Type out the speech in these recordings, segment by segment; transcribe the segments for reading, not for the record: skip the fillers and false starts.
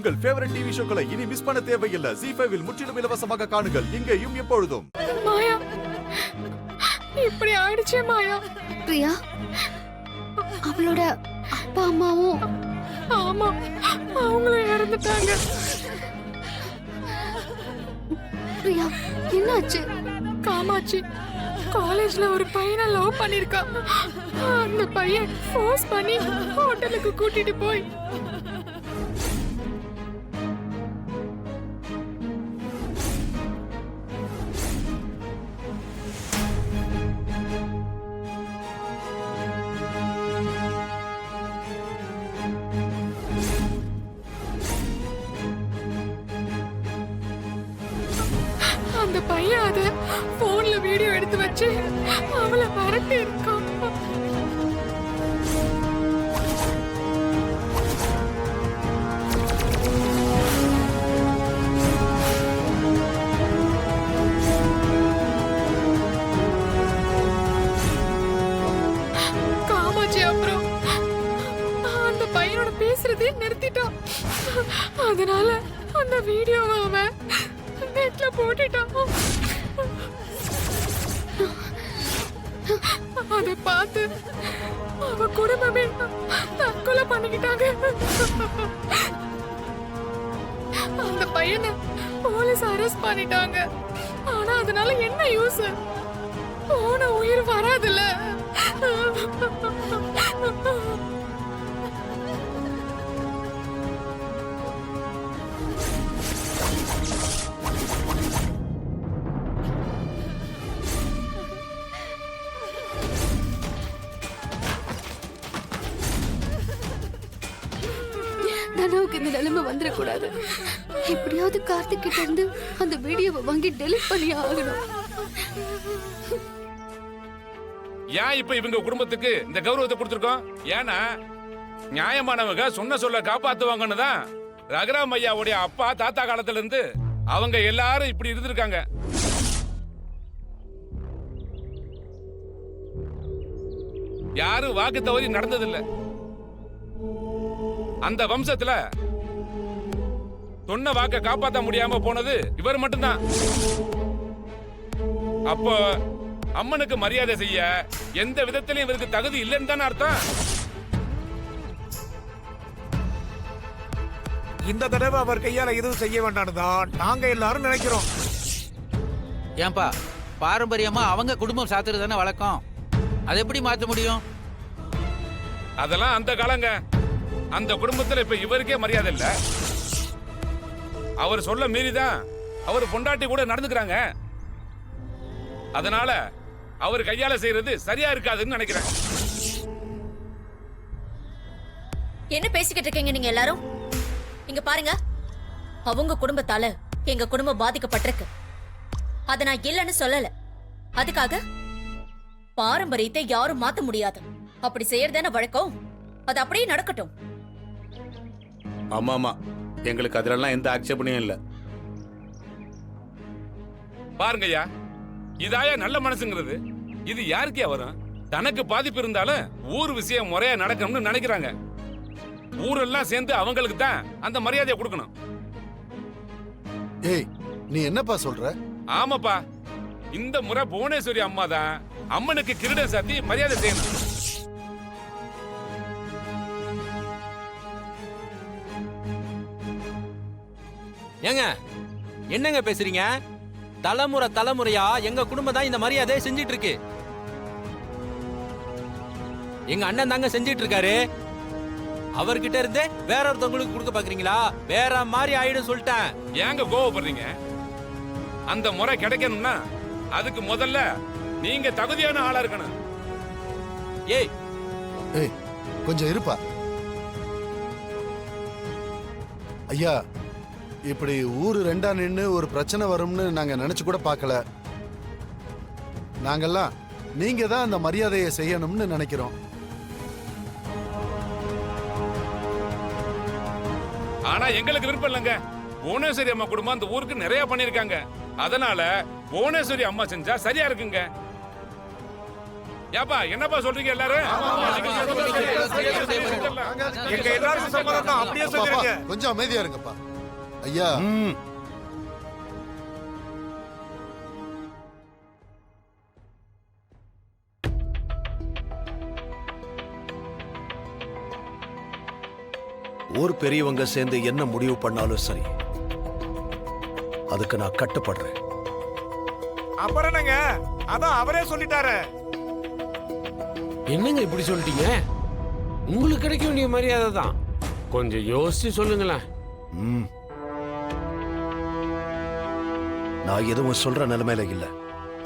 உங்கள் favourite TV ஷோக்களை இனி miss பண்ண தேவையில்லை. ZEE5 இல் முற்றிலும் இலவசமாக காணுங்கள். இங்கேயும் எப்பொழுதும். மாயா, இப்படி ஆயிடுச்சே மாயா. பிரியா, அவளோட அப்பா அம்மாவும் ஆமா, அவங்களும் இறந்துட்டாங்க. பிரியா, என்னாச்சு? காமாட்சி காலேஜ்ல ஒரு பையனை லவ் பண்ணிருக்கா. அந்த பையன் ஃபோர்ஸ் பண்ணி ஹோட்டலுக்கு கூட்டிட்டு போய் அந்த பையன் அத போன்ல வீடியோ எடுத்து வச்சு அவளை மிரட்டி இருக்கான். காமாட்சி அப்புறம் அந்த பையனோட பேசுறதே நிறுத்திட்டான். அதனால அந்த வீடியோவை அவன் நெட்ல போட்டுட்டான். அதை பார்த்து அவ குடும்பமே தற்கொலை பண்ணிக்கிட்டாங்க. அந்த பையனை போலீஸ் அரெஸ்ட் பண்ணிட்டாங்க. ஆனா அதனால என்ன யூஸ்? போன உயிர் வராதுல்ல. தனவுக்கு இந்த நிலைமை வந்துடக்கூடாது. எப்படியாவது கார்த்திக் கிட்ட இருந்து அந்த வீடியோவை வாங்கி டெலிட் பண்ணி ஆகணும். ஏன் இப்ப இவங்க குடும்பத்துக்கு இந்த கௌரவத்தை கொடுத்திருக்கோம்? ஏன்னா நியாயமானவங்க சொன்ன சொல்ல காப்பாத்துவாங்கன்னு தான் ரகுராம் ஐயாவுடைய அப்பா தாத்தா காலத்துல இருந்து அவங்க எல்லாரும் இப்படி இருந்திருக்காங்க. யாரும் வாக்கு தவறி நடந்ததில்லை. அந்த வம்சத்துல சொன்ன வாக்க காப்பாற்ற முடியாம போனது இவர் மட்டும்தான். அப்போ அம்மனுக்கு மரியாதை செய்ய எந்த விதத்திலும் இவருக்கு தகுதி இல்லைன்னு தானே அர்த்தம். இந்த தடவை அவர் கையால எதுவும் செய்ய வேண்டாம்னு தான் நாங்க எல்லாரும் நினைக்கிறோம். ஏன்பா, பாரம்பரியமா அவங்க குடும்பம் சாத்துறது தானே வழக்கம். அதை எப்படி மாற்ற முடியும்? அதெல்லாம் அந்த காலங்க. அந்த குடும்பத்துல இப்ப இவருக்கே மரியாதை இல்ல. அவர் சொல்ல மீறிதான் அவர் பொண்டாட்டி கூட நடந்துக்கிறாங்க. அதனால அவர் கையால செய்யறது சரியா இருக்காதுன்னு நினைக்கிறேன். என்ன பேசிக்கிட்டு இருக்கீங்க நீங்க எல்லாரும்? இங்க பாருங்க, அவங்க குடும்பத்தால எங்க குடும்பம் பாதிக்கப்பட்டிருக்கு. அத நான் இல்லைன்னு சொல்லல. அதுக்காக பாரம்பரியத்தை யாரும் மாத்த முடியாது. அப்படி செய்யறதான வழக்கம். அது அப்படியே நடக்கட்டும். ஆமா ஆமா, எங்களுக்கு அதுலலாம் எந்த ஆட்சேபனையும் இல்ல. பாருங்கய்யா, இதாயா நல்ல மனசுங்கிறது? இது யாருக்கே வரும்? தனக்கு பாதிப்பு இருந்தாலும் ஊர் விஷயம் முறையா நடக்கணும்னு நினைக்கிறாங்க. ஊரெல்லாம் சேர்ந்து அவங்களுக்கு தான் அந்த மரியாதையை கொடுக்கணும். ஏய், நீ என்னப்பா சொல்ற? ஆமாப்பா, இந்த முறை புவனேஸ்வரி அம்மா தான் அம்மனுக்கு கிரீடம் சாத்தி மரியாதை செய்யணும். ஏங்க, என்னங்க பேசுறீங்க? தலைமுறை தலைமுறையா எங்க குடும்பம் தான் இந்த மரியாதையை செஞ்சிட்டு இருக்கு. எங்க அண்ணன் தாங்க செஞ்சிட்டு இருக்காரு. அவர்கிட்ட இருந்தே வேற ஒருத்தவங்களுக்கு கொடுக்க பாக்குறீங்களா? வேற மாதிரி ஆயிடும் சொல்லிட்டேன். ஏங்க கோவப்படுறீங்க? அந்த முறை கிடைக்கணும்னா அதுக்கு முதல்ல நீங்க தகுதியான ஆளா இருக்கணும். ஏய் ஏய், கொஞ்சம் இருப்பா. ஐயா, இப்படி ஊரு ரெண்டா நின்னு ஒரு பிரச்சனை வரும்னு நாங்க நினைச்சு கூட பார்க்கல. நாங்கெல்லாம் நீங்க தான் அந்த மரியாதையை செய்யணும்னு நினைக்கிறோம். ஆனா எங்களுக்கு விருப்பம் இல்லைங்க. புவனேஸ்வரி அம்மா குடும்பம் அந்த ஊருக்கு நிறைய பண்ணிருக்காங்க. அதனால புவனேஸ்வரி அம்மா செஞ்சா சரியா இருக்குங்க. ஏப்பா என்னப்பா சொல்றீங்க எல்லாரும்? எங்க எல்லாருக்கும் சம்மதம் தான், அப்படியே அப்பா, அப்பா, சொல்லிருங்க. கொஞ்சம் அமைதியா இருங்கப்பா. ஐயா ஊர் பெரியவங்க சேர்ந்து என்ன முடிவு பண்ணாலும் சரி, அதுக்கு நான் கட்டுப்படுறேன். அப்புறம் என்னங்க, அதான் அவரே சொல்லிட்டாரு. என்னங்க இப்படி சொல்லிட்டீங்க? உங்களுக்கு கிடைக்க வேண்டிய மரியாதை தான். கொஞ்சம் யோசிச்சு சொல்லுங்களேன். ம். நான் எதுவும் சொல்ற நிலைமையில இல்ல.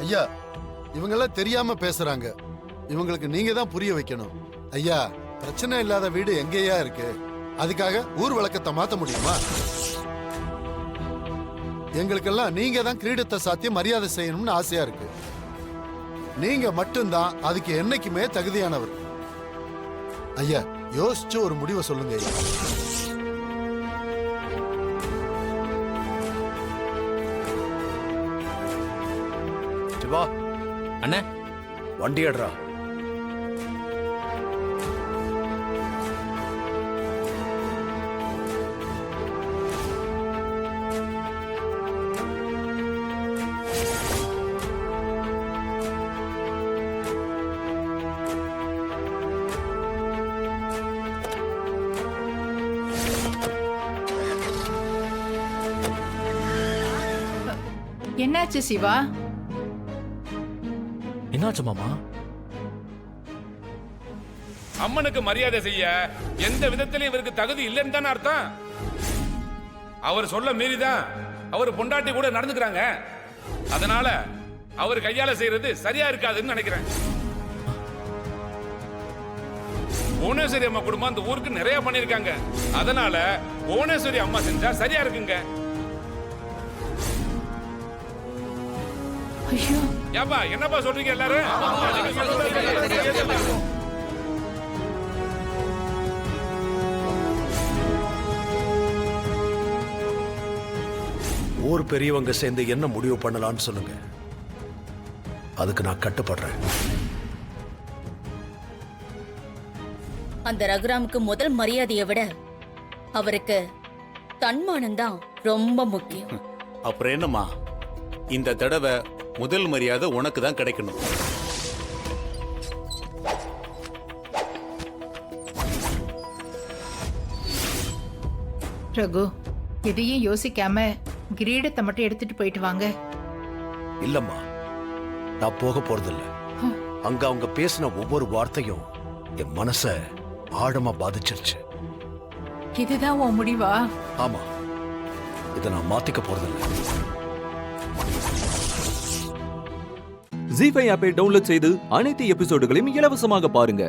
ஐயா இவங்கெல்லாம் தெரியாம பேசுறாங்க. இவங்களுக்கு நீங்க தான் புரிய வைக்கணும். ஐயா பிரச்சனை இல்லாத வீடு எங்கேயா இருக்கு? அதுக்காக ஊர் வழக்கத்தை மாத்த முடியுமா? எங்களுக்கெல்லாம் நீங்க தான் கிரீடத்தை சாத்தி மரியாதை செய்யணும்னு ஆசையா இருக்கு. நீங்க மட்டும்தான் அதுக்கு என்னைக்குமே தகுதியானவர். ஐயா யோசிச்சு ஒரு முடிவை சொல்லுங்க ஐயா. சிவா, அண்ணே, வண்டி எடுறா. என்னாச்சு சிவா? என்னாச்சு மாமா? அம்மனுக்கு மரியாதை செய்ய எந்த விதத்திலும் இவருக்கு தகுதி இல்லைன்னு தானே அர்த்தம். அவர் சொல்ல மீறிதான் அவர் பொண்டாட்டி கூட நடந்துக்கிறாங்க. அதனால அவர் கையால செய்யறது சரியா இருக்காதுன்னு நினைக்கிறேன். புவனேஸ்வரி அம்மா குடும்பம் அந்த ஊருக்கு நிறைய பண்ணிருக்காங்க. அதனால புவனேஸ்வரி அம்மா செஞ்சா சரியா இருக்குங்க. ஐயோ, ஏப்பா என்னப்பா சொல்றீங்க எல்லாரும்? ஊர் பெரியவங்க சேர்ந்து என்ன முடிவு பண்ணலாம்னு சொல்லுங்க, அதுக்கு நான் கட்டுப்படுறேன். அந்த ரகுராமுக்கு முதல் மரியாதையை விட அவருக்கு தன்மானம் தான் ரொம்ப முக்கியம். அப்புறம் என்னம்மா, இந்த தடவை முதல் மரியாதை உனக்கு தான் கிடைக்கணும். ரகு, எதையும் யோசிக்காம கிரீடத்தை மட்டும் எடுத்துட்டு போயிட்டு வாங்க. இல்லம்மா, நான் போக போறதில்ல. அங்க அவங்க பேசின ஒவ்வொரு வார்த்தையும் என் மனச ஆழமா பாதிச்சிருச்சு. இதுதான் உன் முடிவா? ஆமா, இதை நான் மாத்திக்க போறதில்ல. ஜீ5 ஆப்பை டவுன்லோட் செய்து அனைத்து எபிசோடுகளையும் இலவசமாக பாருங்க.